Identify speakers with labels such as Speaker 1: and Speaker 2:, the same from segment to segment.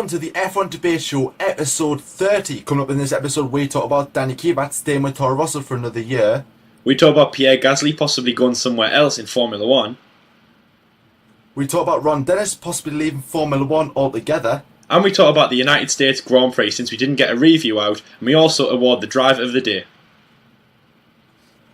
Speaker 1: welcome to the F1 Debate Show, episode 30. Coming up in this episode, we talk about Daniil Kyat staying with Torro Rosso for another year.
Speaker 2: We talk about Pierre Ghost-ly possibly going somewhere else in Formula 1.
Speaker 1: We talk about Ron Dennis possibly leaving Formula 1 altogether.
Speaker 2: And we talk about the United States Grand Prix since we didn't get a review out. And we also award the driver of the day.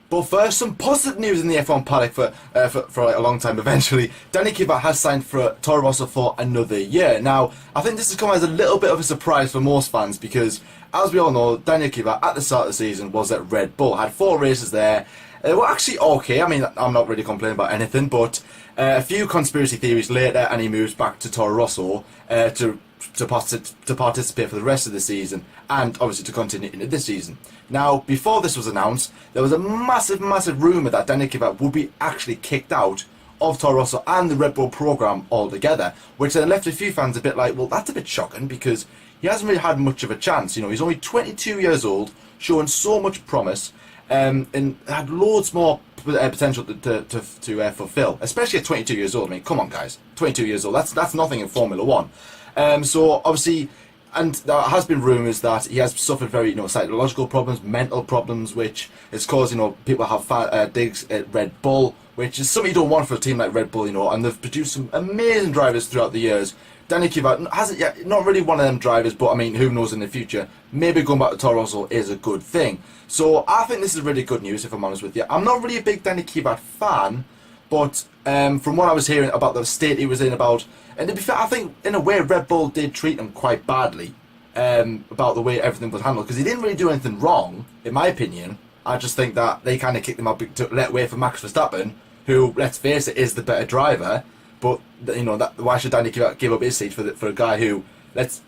Speaker 1: But first, some positive news in the F1 paddock for like a long time eventually. Daniil Kyat has signed for Torro Rosso for another year. Now, I think this has come as a little bit of a surprise for most fans because, as we all know, Daniil Kyat at the start of the season was at Red Bull. Had 4 races there. They were actually okay. I mean, I'm not really complaining about anything, but a few conspiracy theories later and he moves back to Torro Rosso to participate for the rest of the season and obviously to continue into this season. Now, before this was announced, there was a massive rumour that Daniil Kyat would be actually kicked out of Torro Rosso and the Red Bull programme altogether, which then left a few fans a bit like, well, that's a bit shocking because he hasn't really had much of a chance. You know, he's only 22 years old, showing so much promise, and had loads more potential to fulfil, especially at 22 years old. I mean, come on, guys, 22 years old, that's nothing in Formula 1. So obviously, and there has been rumours that he has suffered very, psychological problems, mental problems, which has caused, people have digs at Red Bull, which is something you don't want for a team like Red Bull, and they've produced some amazing drivers throughout the years. Daniil Kyat hasn't yet, not really one of them drivers, but I mean, who knows in the future? Maybe going back to Torro Rosso is a good thing. So I think this is really good news, if I'm honest with you. I'm not really a big Daniil Kyat fan, but from what I was hearing about the state he was in, and to be fair, I think in a way Red Bull did treat him quite badly about the way everything was handled, because he didn't really do anything wrong, in my opinion. I just think that they kind of kicked him out to let way for Max Verstappen, who, let's face it, is the better driver. But why should Daniil Kyat give up his seat for a guy who, let's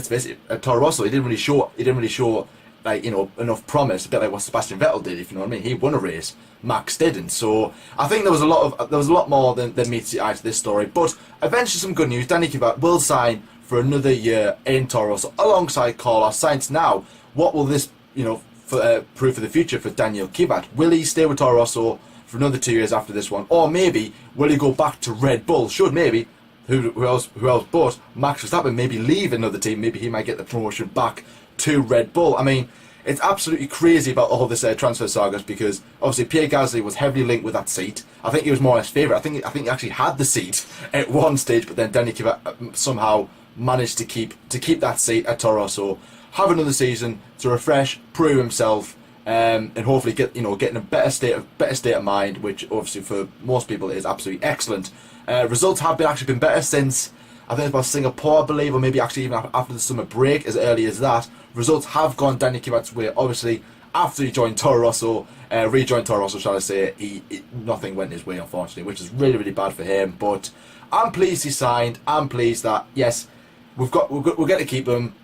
Speaker 1: face it, at Torro Rosso, he didn't really show like, enough promise, a bit like what Sebastian Vettel did, if you know what I mean. He won a race, Max didn't. So I think there was a lot more than meets the eye to this story. But eventually, some good news. Daniil Kyat will sign for another year in Torro Rosso alongside Carlos Sainz. Now, what will this prove for the future for Daniil Kyat? Will he stay with Torro Rosso for another 2 years after this one, or maybe will he go back to Red Bull? Should maybe who else? But Max Verstappen maybe leave another team. Maybe he might get the promotion back to Red Bull. I mean, it's absolutely crazy about all this transfer sagas because obviously Pierre Ghost-ly was heavily linked with that seat. I think he was more or less favourite. I think he actually had the seat at one stage, but then Daniil Kyat somehow managed to keep that seat at Torro Rosso, have another season to refresh, prove himself, and hopefully get in a better state of mind, which obviously for most people is absolutely excellent. Results have actually been better since, I think it's about Singapore, I believe, or maybe actually even after the summer break, as early as that. Results have gone Daniil Kyat's way. Obviously, after he joined Torro Rosso, rejoined Torro Rosso, shall I say, nothing went his way, unfortunately, which is really bad for him. But I'm pleased he signed. I'm pleased that, yes, we're going to keep him.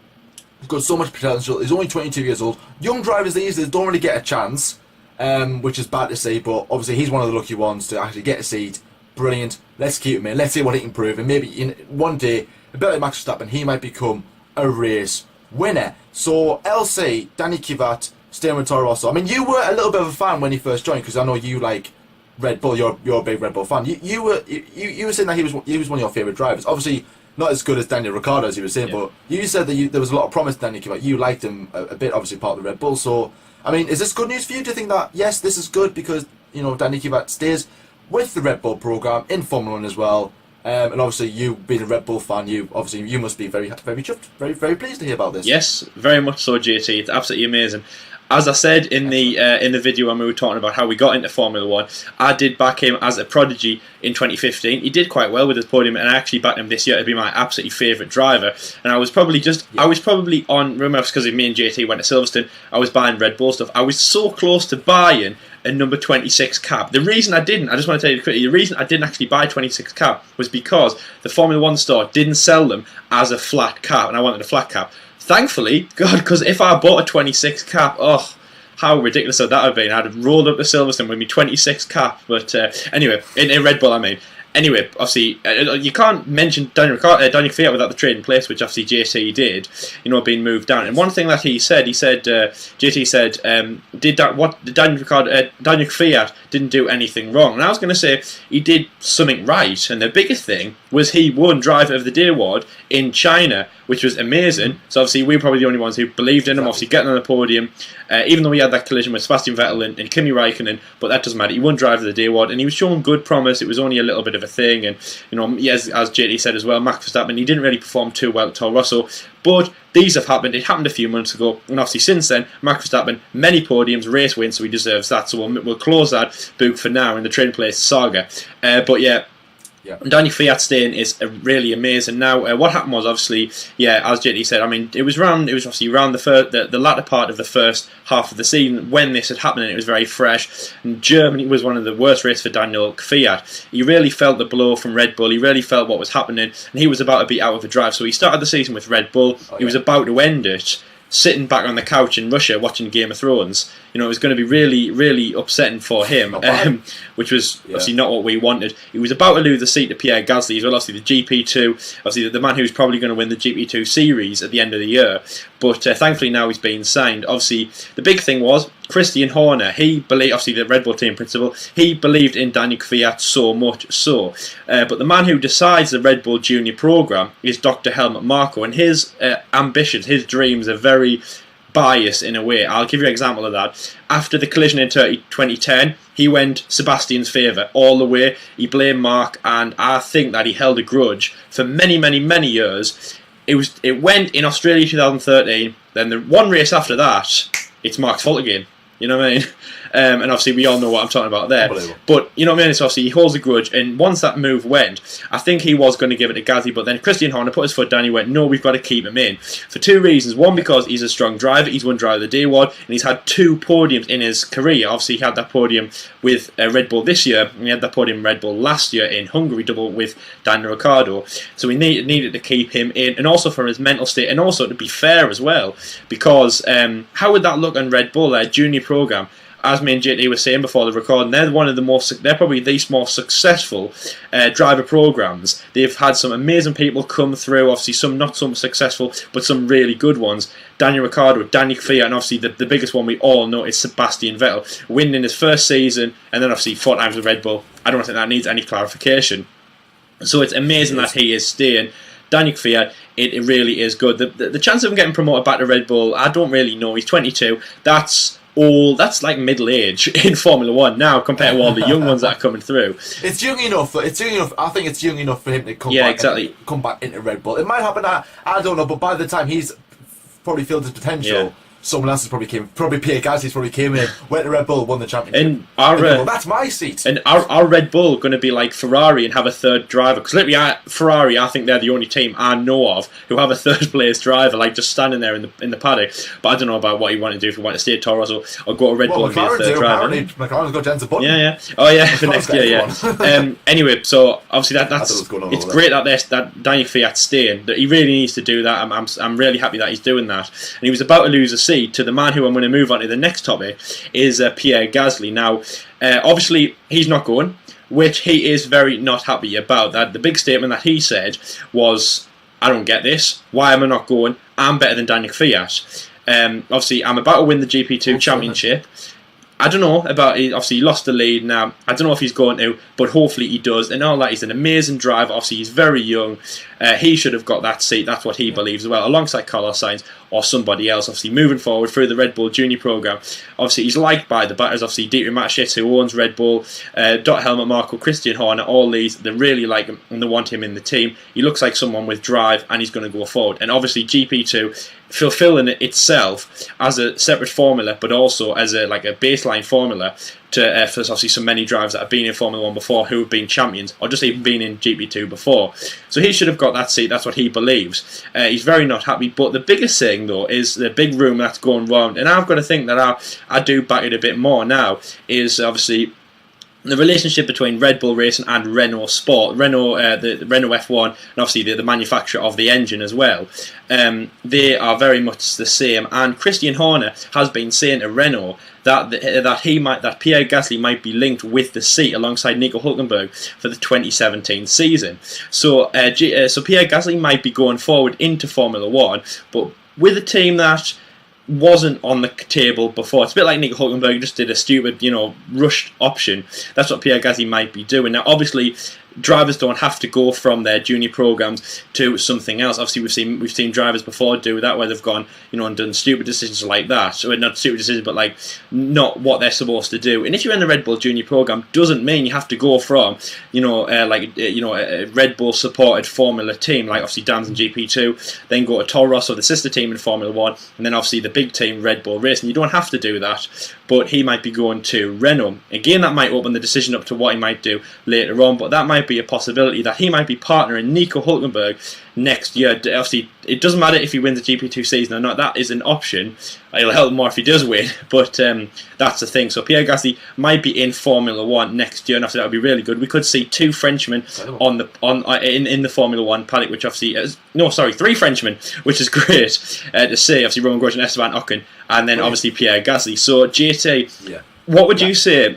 Speaker 1: He's got so much potential. He's only 22 years old. Young drivers these days don't really get a chance, which is bad to say, but obviously he's one of the lucky ones to actually get a seat. Brilliant. Let's keep him in. Let's see what he can prove. And maybe one day, a bit like Max Verstappen, he might become a race winner. So, LC, Daniil Kyat, staying with Torro Rosso. I mean, you were a little bit of a fan when he first joined, because I know you like Red Bull. You're a big Red Bull fan. You were saying that he was one of your favourite drivers. Obviously, not as good as Daniel Ricciardo, as you were saying, but you said that there was a lot of promise to Daniil Kyat. You liked him a bit, obviously part of the Red Bull. So, I mean, is this good news for you? Do you think that, yes, this is good because, Daniil Kyat stays with the Red Bull programme in Formula 1 as well? And obviously, you being a Red Bull fan, you must be very chuffed, very pleased to hear about this.
Speaker 2: Yes, very much so, JT. It's absolutely amazing. As I said in the video when we were talking about how we got into Formula 1, I did back him as a prodigy in 2015. He did quite well with his podium, and I actually backed him this year to be my absolutely favourite driver. And I was probably on, remember, because me and JT went to Silverstone, I was buying Red Bull stuff. I was so close to buying a number 26 cap. The reason I didn't, I just want to tell you quickly, the reason I didn't actually buy 26 cap was because the Formula 1 store didn't sell them as a flat cap, and I wanted a flat cap. Thankfully, God, because if I bought a 26 cap, oh, how ridiculous would that have been? I'd have rolled up to Silverstone with me 26 cap. But anyway, in Red Bull, I mean. Anyway, obviously, you can't mention Daniil Kyat without the trading place, which obviously JT did, being moved down. And one thing that JT said, Daniil Kyat didn't do anything wrong. And I was going to say he did something right. And the biggest thing was he won Driver of the Day award in China, which was amazing. So obviously, we were probably the only ones who believed in him. Obviously, getting on the podium, even though he had that collision with Sebastian Vettel and Kimi Raikkonen, but that doesn't matter. He won Driver of the Day award, and he was showing good promise. It was only a little bit of a thing, and as JT said as well, Max Verstappen, he didn't really perform too well at Torro Rosso, but these have happened. It happened a few months ago, and obviously since then, Max Verstappen, many podiums, race wins, so he deserves that. So we'll close that book for now in the trading place saga. But yeah. Daniil Kyat staying is really amazing. Now, what happened was obviously, as JT said, I mean, it was obviously around the latter part of the first half of the season when this had happened, and it was very fresh. And Germany was one of the worst races for Daniil Kyat. He really felt the blow from Red Bull. He really felt what was happening, and he was about to be out of a drive. So he started the season with Red Bull. He was about to end it, sitting back on the couch in Russia watching Game of Thrones. It was going to be really, really upsetting for him, which was obviously not what we wanted. He was about to lose the seat to Pierre Ghost-ly as well, obviously the GP2, obviously the man who's probably going to win the GP2 series at the end of the year. But thankfully now he's been signed. Obviously, the big thing was Christian Horner. He believed, obviously the Red Bull team principal, he believed in Daniil Kyat so much so. But the man who decides the Red Bull Junior program is Dr. Helmut Marko, and his ambitions, his dreams are very biased in a way. I'll give you an example of that. After the collision in 2010, he went Sebastian's favour all the way. He blamed Mark, and I think that he held a grudge for many, many, many years. It went in Australia 2013. Then the one race after that, it's Mark's fault again. You know what I mean? And obviously we all know what I'm talking about there. But you know what I mean? So obviously he holds a grudge, and once that move went, I think he was going to give it to Gasly, but then Christian Horner put his foot down. He went, no, we've got to keep him in. For two reasons. One, because he's a strong driver. He's won Driver of the Day award, and he's had 2 podiums in his career. Obviously he had that podium with Red Bull this year, and he had that podium Red Bull last year in Hungary, double with Daniel Ricciardo. So we needed to keep him in, and also for his mental state, and also to be fair as well, because how would that look on Red Bull, their junior program? As me and JT were saying before the recording, they're probably the most successful driver programs. They've had some amazing people come through, obviously some not so successful, but some really good ones. Daniel Ricciardo, Daniil Kyat, and obviously the biggest one we all know is Sebastian Vettel, winning his first season, and then obviously 4 times with Red Bull. I don't think that needs any clarification. So it's amazing that he is staying. Daniil Kyat, it really is good. The chance of him getting promoted back to Red Bull, I don't really know. He's 22. That's like middle age in Formula 1 now compared to all the young ones that are coming through.
Speaker 1: It's young enough. I think it's young enough for him to come back into Red Bull. It might happen. I don't know. But by the time he's probably filled his potential, someone else probably Pierre Gasly probably came in, went to Red Bull, won the championship. And that's my seat.
Speaker 2: And are Red Bull going to be like Ferrari and have a third driver? Because literally, Ferrari, I think they're the only team I know of who have a third place driver, like just standing there in the paddock. But I don't know about what you want to do, if you want to stay at Torro Rosso or go to Red Bull and be a third driver.
Speaker 1: McLaren's got Jensen Button.
Speaker 2: Yeah. Oh yeah, for next year. Anyway, so obviously it's great that Daniil Kyat's staying. That he really needs to do that. I'm really happy that he's doing that. And he was about to lose a seat to the man who I'm going to move on to the next topic is Pierre Ghost-ly. Now, obviously he's not going, which he is very not happy about. That the big statement that he said was, I don't get this. Why am I not going? I'm better than Daniil Kyat. Obviously, I'm about to win the GP2 championship. I don't know about, obviously he lost the lead now. I don't know if he's going to, but hopefully he does. And all that, he's an amazing driver. Obviously he's very young. He should have got that seat. That's what he believes as well, alongside Carlos Sainz or somebody else. Obviously moving forward through the Red Bull Junior program. Obviously he's liked by the batters. Obviously Dietrich Mateschitz, who owns Red Bull, Helmut Marko, Christian Horner, all these, they really like him and they want him in the team. He looks like someone with drive and he's going to go forward. And obviously GP2 fulfilling it itself as a separate formula, but also as a baseline formula to for obviously so many drivers that have been in Formula 1 before who have been champions or just even been in GP2 before. So he should have got that seat. That's what he believes. He's very not happy. But the biggest thing though is the big rumour that's going round, and I've got to think that I do back it a bit more now, is obviously the relationship between Red Bull Racing and Renault Sport, the Renault F1, and obviously the manufacturer of the engine as well. They are very much the same, and Christian Horner has been saying to Renault that Pierre Gasly might be linked with the seat alongside Nico Hülkenberg for the 2017 season. So Pierre Gasly might be going forward into Formula One, but with a team that wasn't on the table before. It's a bit like Nico Hülkenberg just did a stupid, rushed option. That's what Pierre Gasly might be doing. Now, obviously, drivers don't have to go from their junior programs to something else. Obviously, we've seen drivers before do that, where they've gone, and done stupid decisions like that. So not stupid decisions, but like not what they're supposed to do. And if you're in the Red Bull junior program, doesn't mean you have to go from, a Red Bull supported Formula team, like obviously Dan's in GP2, then go to Torro Rosso, the sister team in Formula One, and then obviously the big team Red Bull Racing. You don't have to do that, but he might be going to Renault. Again, that might open the decision up to what he might do later on, but that might be a possibility that he might be partnering Nico Hülkenberg next year. Obviously, it doesn't matter if he wins the GP2 season or not. That is an option. It'll help more if he does win, but that's the thing. So Pierre Gasly might be in Formula One next year, and obviously that would be really good. We could see two Frenchmen in the Formula One paddock, which obviously three Frenchmen, which is great to see. Obviously Romain Grosjean, Esteban Ocon, and then obviously Pierre Gasly. So JT, what would you say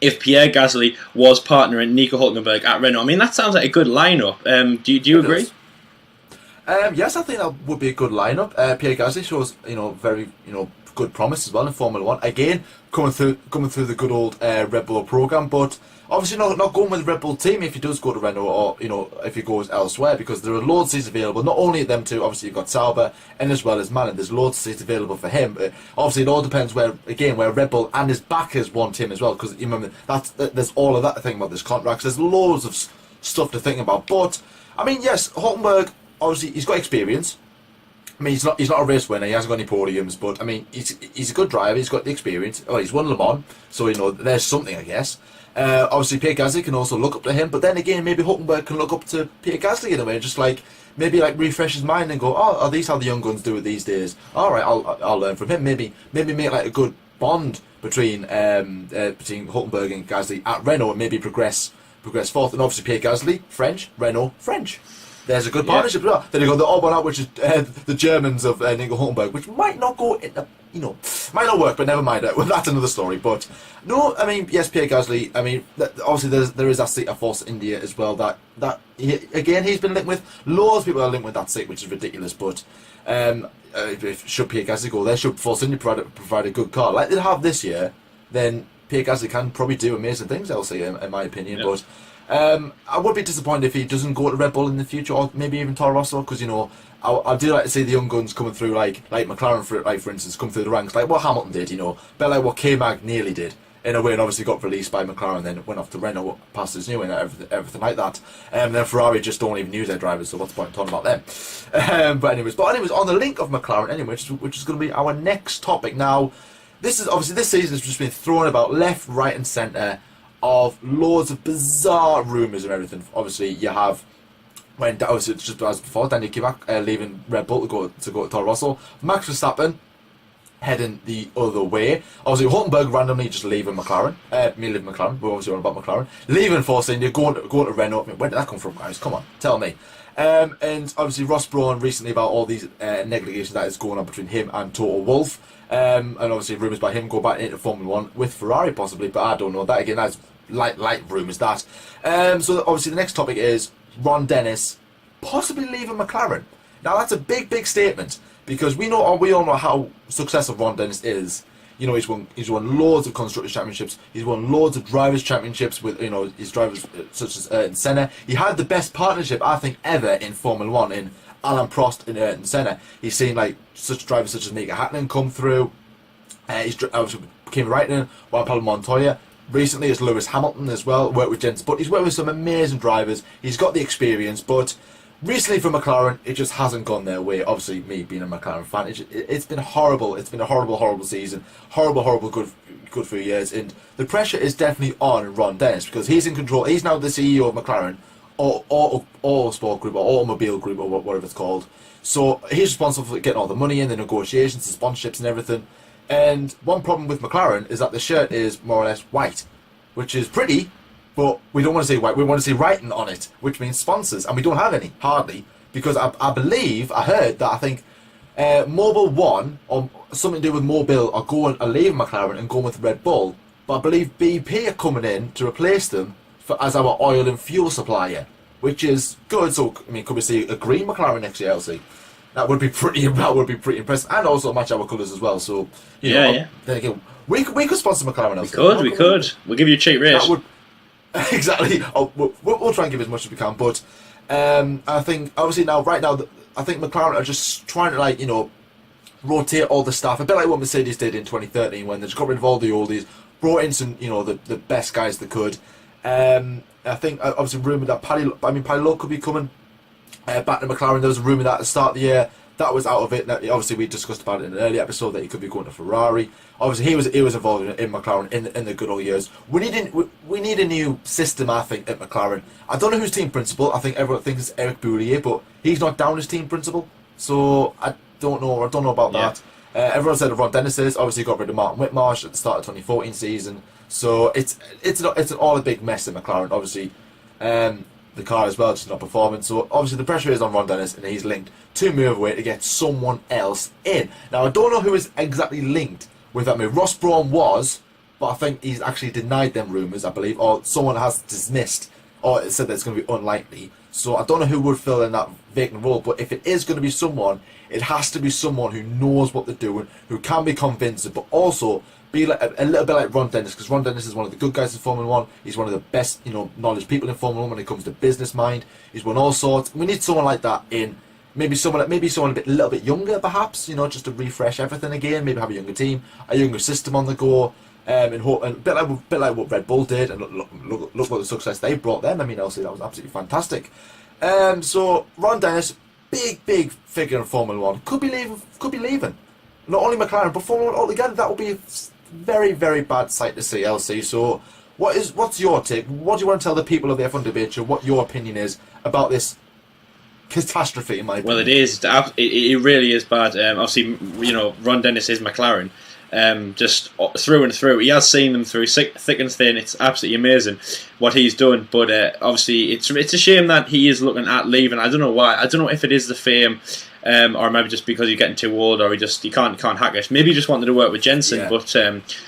Speaker 2: if Pierre Gasly was partnering Nico Hülkenberg at Renault? I mean, that sounds like a good lineup. Do you agree?
Speaker 1: Yes, I think that would be a good lineup. Pierre Gasly shows, very, good promise as well in Formula One. Again, coming through the good old Red Bull program, but obviously not going with the Red Bull team if he does go to Renault, or if he goes elsewhere, because there are loads of seats available. Not only them two, obviously you've got Sauber and as well as Malin. There's loads of seats available for him. But obviously it all depends where Red Bull and his backers want him as well, because you remember there's all of that thing about this contract. There's loads of stuff to think about. But I mean, yes, Hülkenberg, obviously he's got experience. I mean, he's not a race winner. He hasn't got any podiums, but I mean, he's a good driver. He's got the experience. Oh, he's won Le Mans, so there's something, I guess. Obviously, Pierre Gasly can also look up to him, but then again, maybe Hülkenberg can look up to Pierre Gasly in a way, just like maybe like refresh his mind and go, oh, are these how the young guns do it these days? All right, I'll learn from him. Maybe make like a good bond between Hülkenberg and Gasly at Renault, and maybe progress forth. And obviously, Pierre Gasly, French, Renault, French. There's a good partnership as well. Then you got the odd one out, which is the Germans of Nico Hülkenberg, which might not go in might not work, but never mind. Well, that's another story. But no, I mean, yes, Pierre Gasly. I mean, obviously there is that seat of Force India as well. He's been linked with. Loads of people are linked with that seat, which is ridiculous. But should Pierre Gasly go there, should Force India provide a good car like they have this year, then Pierre Gasly can probably do amazing things. I'll say, in my opinion, but. I would be disappointed if he doesn't go to Red Bull in the future, or maybe even Torro Rosso, because I do like to see the young guns coming through, like McLaren for instance, come through the ranks, like what Hamilton did, but like what K-Mag nearly did in a way, and obviously got released by McLaren, then went off to Renault, passed his new and everything like that. And then Ferrari just don't even use their drivers, so what's the point in talking about them? But anyways, on the link of McLaren, anyway, which is going to be our next topic. Now, this season has just been thrown about left, right, and centre, of loads of bizarre rumours and everything. Obviously, you have just as before, Daniil Kyat leaving Red Bull to go to Torro Rosso. Max Verstappen heading the other way. Obviously, Hülkenberg randomly just leaving McLaren. Leaving McLaren. We're obviously on about McLaren. Leaving Force India, going to Renault. I mean, where did that come from, guys? Come on, tell me. And obviously, Ross Brawn recently about all these negations that is going on between him and Toto Wolff. And obviously, rumours about him go back into Formula One with Ferrari possibly, but I don't know. That again, that's light rumours that. So obviously, the next topic is Ron Dennis possibly leaving McLaren. Now that's a big statement, because we all know how successful Ron Dennis is. He's won loads of constructors championships. He's won loads of drivers championships with his drivers such as Ayrton, Senna. He had the best partnership I think ever in Formula One in Alain, Prost and Ayrton, Senna. He's seen like such drivers such as Mika Hakkinen come through. He's obviously Kimi Raikkonen, Juan Pablo Montoya. Recently, it's Lewis Hamilton as well. Worked with Jensen, but he's worked with some amazing drivers. He's got the experience, but recently for McLaren, it just hasn't gone their way. Obviously, me being a McLaren fan, it's been horrible. It's been a horrible season. Horrible good few years, and the pressure is definitely on Ron Dennis, because he's in control. He's now the CEO of McLaren, or sport group, or automobile group, or whatever it's called. So he's responsible for getting all the money in, the negotiations, the sponsorships, and everything. And one problem with McLaren is that the shirt is more or less white, which is pretty, but we don't want to say white. We want to see writing on it, which means sponsors, and we don't have any, hardly, because I heard that I think Mobile One, or something to do with Mobile, are leaving McLaren and going with Red Bull. But I believe BP are coming in to replace them as our oil and fuel supplier, which is good. So I mean, could we see a green McLaren next year? LC? That would be pretty impressive, and also match our colours as well. So
Speaker 2: yeah.
Speaker 1: Then again, we could sponsor McLaren.
Speaker 2: We could. We'll give you a cheap rate.
Speaker 1: Exactly. We'll try and give as much as we can. But I think obviously right now, I think McLaren are just trying to rotate all the staff, a bit like what Mercedes did in 2013 when they just got rid of all the oldies, brought in some the best guys they could. I think obviously rumoured that Paddy Lowe could be coming back to McLaren. There was a rumour that at the start of the year that was out of it. Now, obviously, we discussed about it in an earlier episode that he could be going to Ferrari. Obviously, he was involved in McLaren in the good old years. We need a new system, I think, at McLaren. I don't know who's team principal. I think everyone thinks it's Eric Boullier, but he's not down as team principal, so I don't know about that. Everyone said Ron Dennis is. Obviously, got rid of Martin Whitmarsh at the start of 2014 season. So it's all a big mess at McLaren. Obviously, the car as well just not performing. So obviously the pressure is on Ron Dennis, and he's linked to move away to get someone else in. Now I don't know who is exactly linked with that move. Ross Brawn was, but I think he's actually denied them rumours, I believe, or someone has dismissed or said that it's going to be unlikely. So I don't know who would fill in that vacant role, but if it is going to be someone, it has to be someone who knows what they're doing, who can be convincing, but also be like a little bit like Ron Dennis, because Ron Dennis is one of the good guys in Formula 1. He's one of the best, knowledge people in Formula 1 when it comes to business mind. He's won all sorts. We need someone like that in. Maybe someone a little bit younger, perhaps. Just to refresh everything again. Maybe have a younger team, a younger system on the go, and a bit like what Red Bull did. And look what the success they brought them. I mean, obviously that was absolutely fantastic. So Ron Dennis, big figure in Formula 1, could be leaving. Not only McLaren, but Formula 1 altogether. That would be a very, very bad sight to see, LC. So, what's your take? What do you want to tell the people of the F1 debate show? What your opinion is about this catastrophe, in my opinion?
Speaker 2: Well, it is. It really is bad. Obviously, Ron Dennis is McLaren. Just through and through. He has seen them through thick and thin. It's absolutely amazing what he's done. But obviously, it's a shame that he is looking at leaving. I don't know why. I don't know if it is the fame. Or maybe just because you're getting too old, or you can't hack it. Maybe he just wanted to work with Jensen, yeah. But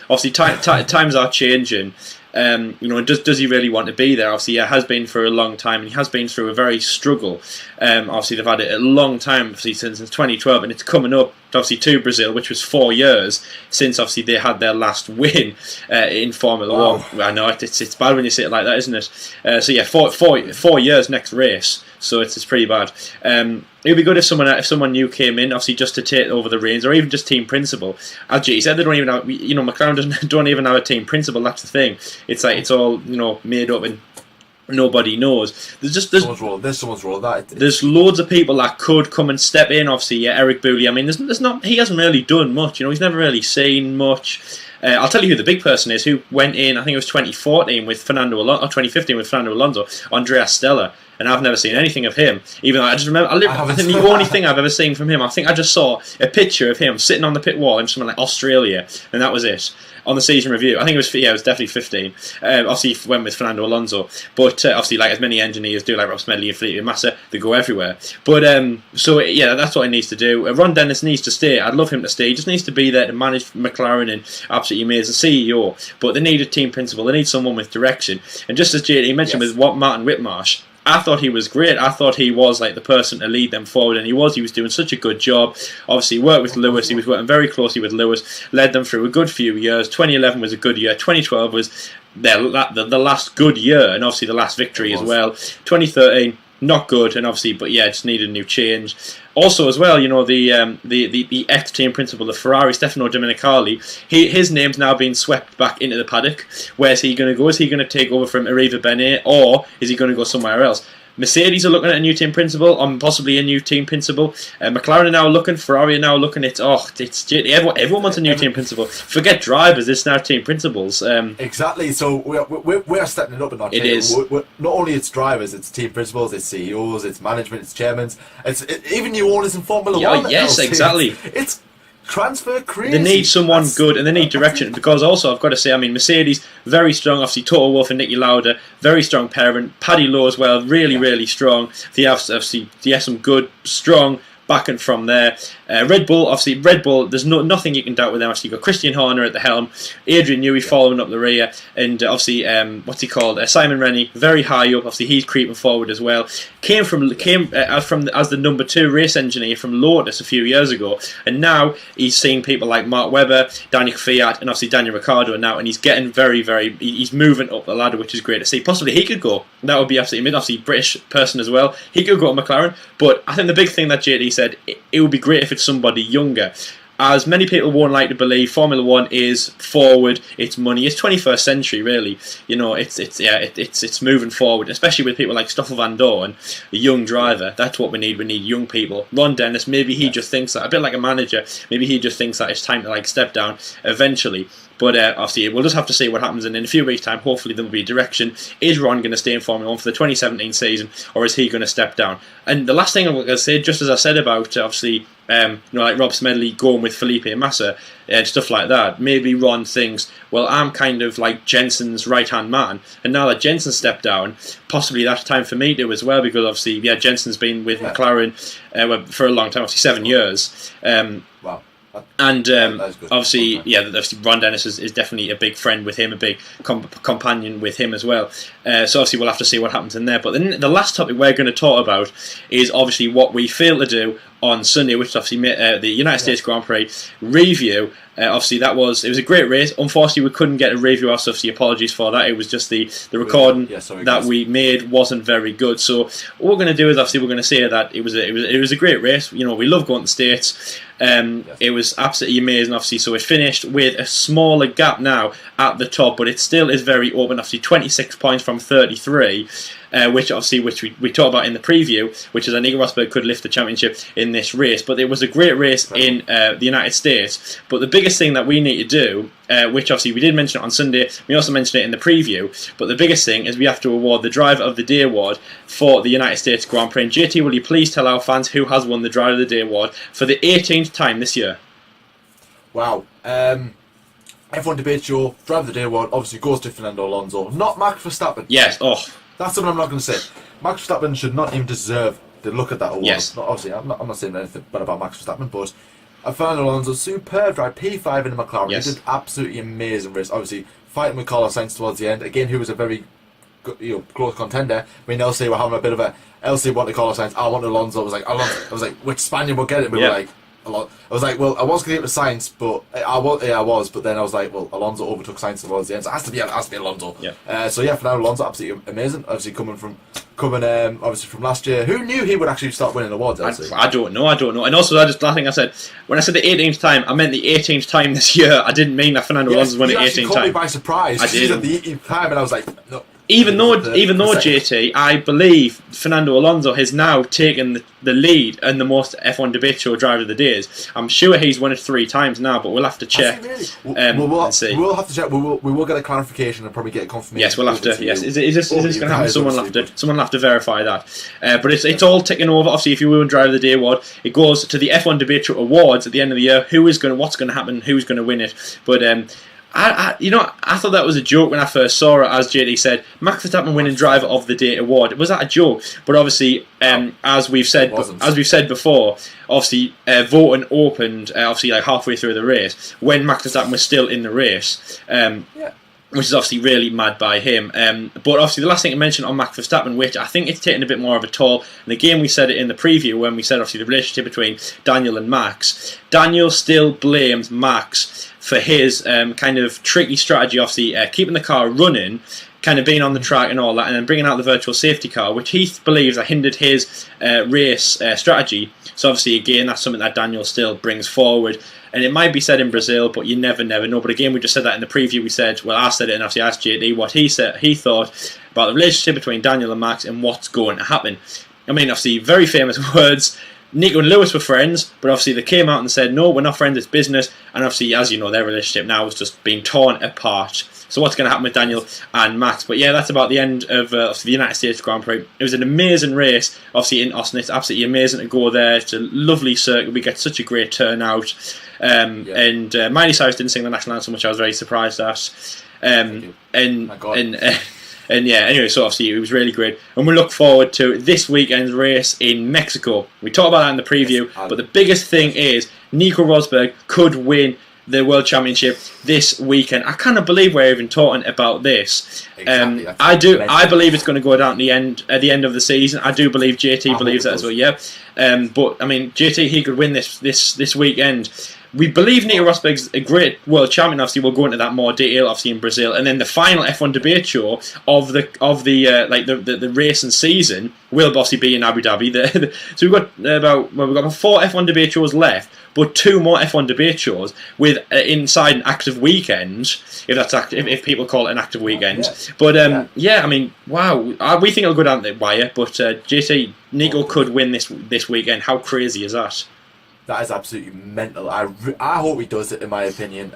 Speaker 2: obviously times are changing. Does he really want to be there? Obviously, he has been for a long time, and he has been through a very struggle. Obviously, they've had it a long time, obviously since 2012, and it's coming up obviously to Brazil, which was 4 years since obviously they had their last win in Formula 1. I know it's bad when you say it like that, isn't it? So yeah, 4 years next race. So it's pretty bad. It would be good if someone new came in, obviously just to take over the reins, or even just team principal. As G said, they don't even have, McLaren don't even have a team principal. That's the thing. It's like it's all made up and nobody knows. There's someone's role. There's loads of people that could come and step in. Obviously, yeah, Eric Boullier. I mean, there's not. He hasn't really done much. He's never really seen much. I'll tell you who the big person is. Who went in? I think it was 2014 with Fernando Alonso, or 2015 with Fernando Alonso. Andrea Stella. And I've never seen anything of him. Even though I just remember, I think the only thing I've ever seen from him, I think I just saw a picture of him sitting on the pit wall in something like Australia, and that was it. On the season review, I think it was definitely 15. Obviously, he went with Fernando Alonso, but obviously, like as many engineers do, like Rob Smedley and Felipe Massa, they go everywhere. But so yeah, that's what he needs to do. Ron Dennis needs to stay. I'd love him to stay. He just needs to be there to manage McLaren and absolutely amazing CEO. But they need a team principal. They need someone with direction. And just as JD mentioned with Martin Whitmarsh, I thought he was great. I thought he was like the person to lead them forward, and he was doing such a good job. Obviously, he worked with Lewis. He was working very closely with Lewis, led them through a good few years. 2011 was a good year. 2012 was the last good year, and obviously the last victory as well. 2013, not good, and obviously, but yeah, just needed a new change. Also, as well, the ex-team principal of Ferrari, Stefano Domenicali, his name's now being swept back into the paddock. Where's he going to go? Is he going to take over from Arriva Bene, or is he going to go somewhere else? Mercedes are looking at a new team principal, or possibly a new team principal. McLaren are now looking, Ferrari are now looking. Everyone wants a new team principal. Forget drivers, it's now team principals.
Speaker 1: Exactly. So we're stepping it up a notch.
Speaker 2: It is.
Speaker 1: Not only it's drivers, it's team principals, it's CEOs, it's management, it's chairmen, even new owners in Formula 1.
Speaker 2: Yes, exactly.
Speaker 1: It's transfer crazy.
Speaker 2: They need someone good, and they need direction, because also I've got to say, I mean, Mercedes, very strong. Obviously, Toto Wolff and Niki Lauda, very strong parent. Paddy Lowe as well, really strong. They have some good, strong back and from there. Red Bull, obviously, there's nothing you can doubt with them. Obviously, you've got Christian Horner at the helm, Adrian Newey following up the rear, and obviously, what's he called? Simon Rennie, very high up. Obviously, he's creeping forward as well. Came as the number 2 race engineer from Lotus a few years ago, and now he's seeing people like Mark Webber, Daniil Kyat, and obviously Daniel Ricciardo now, and he's getting he's moving up the ladder, which is great to see. Possibly he could go. That would be absolutely amazing. Obviously, British person as well. He could go to McLaren, but I think the big thing that JD said, it would be great if it's somebody younger. As many people won't like to believe, Formula One is forward. It's money. It's 21st century, really. You know, it's moving forward, especially with people like Stoffel Van Dorn, a young driver. That's what we need. We need young people. Ron Dennis, maybe he just thinks that, a bit like a manager. Maybe he just thinks that it's time to like step down eventually. But obviously, we'll just have to see what happens. And in a few weeks' time, hopefully there will be a direction. Is Ron going to stay in Formula 1 for the 2017 season, or is he going to step down? And the last thing I'm going to say, just as I said about, obviously, like Rob Smedley going with Felipe Massa and stuff like that, maybe Ron thinks, well, I'm kind of like Jensen's right-hand man. And now that Jensen stepped down, possibly that's time for me to as well, because obviously, Jensen's been with McLaren for a long time, obviously 7 years.
Speaker 1: Wow.
Speaker 2: And obviously, Ron Dennis is definitely a big friend with him, a big companion with him as well. So obviously we'll have to see what happens in there. But then the last topic we're going to talk about is obviously what we failed to do on Sunday, which is obviously the United States Grand Prix review. Obviously it was a great race. Unfortunately, we couldn't get a review out, so obviously apologies for that. It was just the recording that we made wasn't very good. So what we're going to do is obviously we're going to say that it was a great race. You know, we love going to the States. It was absolutely amazing, obviously. So it finished with a smaller gap now at the top, but it still is very open. Obviously, 26 points from 33. Which we talked about in the preview, which is Nico Rosberg could lift the championship in this race. But it was a great race in the United States. But the biggest thing that we need to do, which obviously we did mention it on Sunday, we also mentioned it in the preview, but the biggest thing is we have to award the Driver of the Day award for the United States Grand Prix. And JT, will you please tell our fans who has won the Driver of the Day award for the 18th time this year?
Speaker 1: Wow. F1 Debate Show, Driver of the Day award obviously goes to Fernando Alonso, not Max Verstappen.
Speaker 2: Yes,
Speaker 1: That's something I'm not going to say. Max Verstappen should not even deserve to look at that award.
Speaker 2: Yes.
Speaker 1: Obviously, I'm not saying anything bad about Max Verstappen, but Fernando Alonso, superb drive, P5 in the McLaren.
Speaker 2: Yes.
Speaker 1: He did absolutely amazing race. Obviously, fighting with Carlos Sainz towards the end. Again, who was a very close contender. I mean, LC were having a bit of a... LC wanted Carlos Sainz, I wanted Alonso. I was like, which Spaniard will get it? We were like... I was like, well, I was going to give it to Sainz, but I was, but then I was like, well, Alonso overtook Sainz towards the end, so it has to be Alonso.
Speaker 2: Yeah.
Speaker 1: So Fernando Alonso, absolutely amazing. Obviously coming from last year. Who knew he would actually start winning awards?
Speaker 2: I don't know. And also, I think I said, when I said the 18th time, I meant the 18th time this year. I didn't mean that Fernando Alonso's won it 18th time.
Speaker 1: Caught me by surprise.
Speaker 2: I did.
Speaker 1: At the 18th time, and I was like, no.
Speaker 2: Even though JT, I believe Fernando Alonso has now taken the lead in the most F1 Debate Show Driver of the Days. I'm sure he's won it 3 times now, but we'll have to check.
Speaker 1: And see. We'll have to check. We will get a clarification and probably get a confirmation.
Speaker 2: Yes, we'll have to. Yes, is this going to happen? Someone will have to verify that. But it's all ticking over. Obviously, if you win Driver of the Day award, it goes to the F1 Debate Show Awards at the end of the year. What's going to happen? Who's going to win it? But I thought that was a joke when I first saw it. As JD said, Max Verstappen winning Driver of the Day award. Was that a joke? But obviously, as we've said before, obviously voting opened obviously like halfway through the race when Max Verstappen was still in the race. Which is obviously really mad by him. But obviously the last thing to mention on Max Verstappen, which I think it's taken a bit more of a toll, and again we said it in the preview when we said obviously the relationship between Daniel and Max. Daniel still blames Max for his kind of tricky strategy, obviously keeping the car running, kind of being on the track and all that, and then bringing out the virtual safety car, which he believes that hindered his race strategy. So obviously again that's something that Daniel still brings forward. And it might be said in Brazil, but you never know. But again, we just said that in the preview. We said, well, I said it, and obviously asked JD what he thought about the relationship between Daniel and Max and what's going to happen. I mean, obviously, very famous words. Nico and Lewis were friends, but obviously they came out and said, no, we're not friends, it's business. And obviously, as you know, their relationship now has just been torn apart. So what's going to happen with Daniel and Max? But yeah, that's about the end of the United States Grand Prix. It was an amazing race, obviously in Austin. It's absolutely amazing to go there. It's a lovely circuit. We get such a great turnout. And Miley Cyrus didn't sing the national anthem, which I was very surprised at. And yeah, anyway, so obviously it was really great. And we look forward to this weekend's race in Mexico. We talked about that in the preview, but the biggest thing is Nico Rosberg could win the World Championship this weekend. I cannot believe we're even talking about this.
Speaker 1: Exactly.
Speaker 2: I believe it's going to go down at the end of the season. I do believe JT believes that as well. Yeah, but I mean, JT, he could win this weekend. We believe Nico Rosberg's a great world champion. Obviously, we'll go into that more detail. Obviously, in Brazil, and then the final F1 debate show of the race and season will obviously be in Abu Dhabi. So we've got 4 F1 debate shows left, but 2 more F1 debate shows with inside an active weekend, if that's active, if people call it an active weekend. But I mean, wow, we think it'll go down the wire. But JT, Nico could win this weekend. How crazy is that?
Speaker 1: That is absolutely mental. I hope he does it, in my opinion.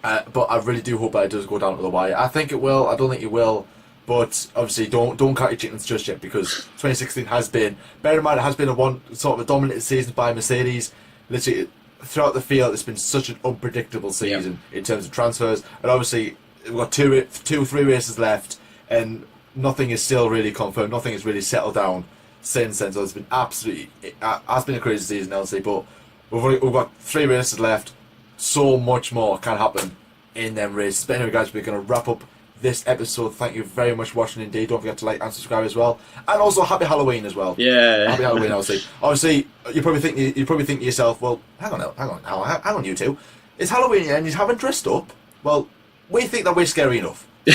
Speaker 1: But I really do hope that it does go down to the wire. I think it will. I don't think it will. But obviously, don't count your chickens just yet, because 2016 has been. Bear in mind, it has been a dominated season by Mercedes. Literally throughout the field, it's been such an unpredictable season in terms of transfers. And obviously, we've got 3 races left, and nothing is still really confirmed. Nothing is really settled down since then. So it's been has been a crazy season, obviously, but we've got 3 races left. So much more can happen in them races. But anyway, guys, we're going to wrap up this episode. Thank you very much for watching indeed. Don't forget to like and subscribe as well, and also happy Halloween as well.
Speaker 2: Yeah,
Speaker 1: happy Halloween. Obviously you probably think to yourself, well, hang on, you two, it's Halloween and you haven't dressed up. Well, we think that we're scary enough. So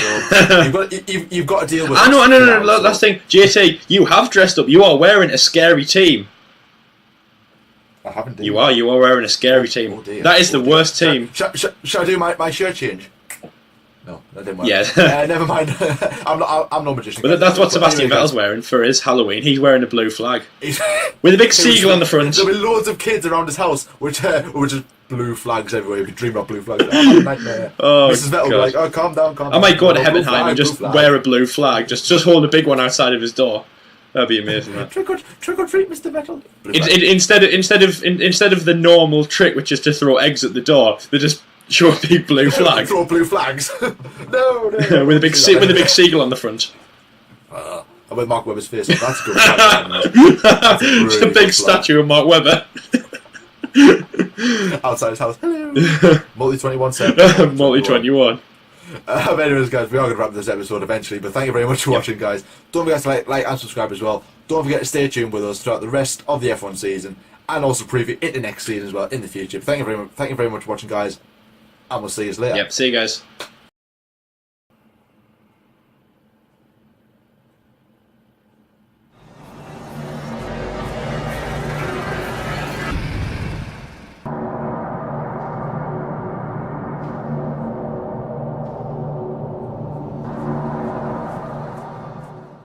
Speaker 1: you've got to deal with it.
Speaker 2: No. Last thing, JT, you have dressed up. You are wearing a scary team.
Speaker 1: I haven't.
Speaker 2: You are wearing a scary team.
Speaker 1: Oh dear.
Speaker 2: That is the worst team.
Speaker 1: Shall I do my shirt change? No, that didn't work.
Speaker 2: Yeah.
Speaker 1: Never mind. I'm no magician.
Speaker 2: But that's what Sebastian Vettel's wearing for his Halloween. He's wearing a blue flag with a big seagull on the front.
Speaker 1: There'll be loads of kids around his house, which just blue flags everywhere. You'll be dreaming about blue flags. Oh, nightmare. Mrs. Vettel will be like, "Oh, calm down."
Speaker 2: I might go to Heppenheim and just wear a blue flag. Just hold a big one outside of his door. That'd be amazing. That.
Speaker 1: Trick or treat, Mr. Vettel.
Speaker 2: Instead of the normal trick, which is to throw eggs at the door, they just show a big blue flag.
Speaker 1: Throw blue flags. No.
Speaker 2: with a big seagull on the front.
Speaker 1: And with Mark Webber's face. That's good.
Speaker 2: It's a big statue of Mark Webber.
Speaker 1: Outside his house. Hello. Multi 21 7.
Speaker 2: Multi 21.
Speaker 1: Anyways, guys, we are going to wrap this episode eventually, but thank you very much for watching, guys. Don't forget to like and subscribe as well. Don't forget to stay tuned with us throughout the rest of the F1 season, and also preview into next season as well in the future. Thank you very much for watching, guys, and we'll see you later.
Speaker 2: Yep, see you guys.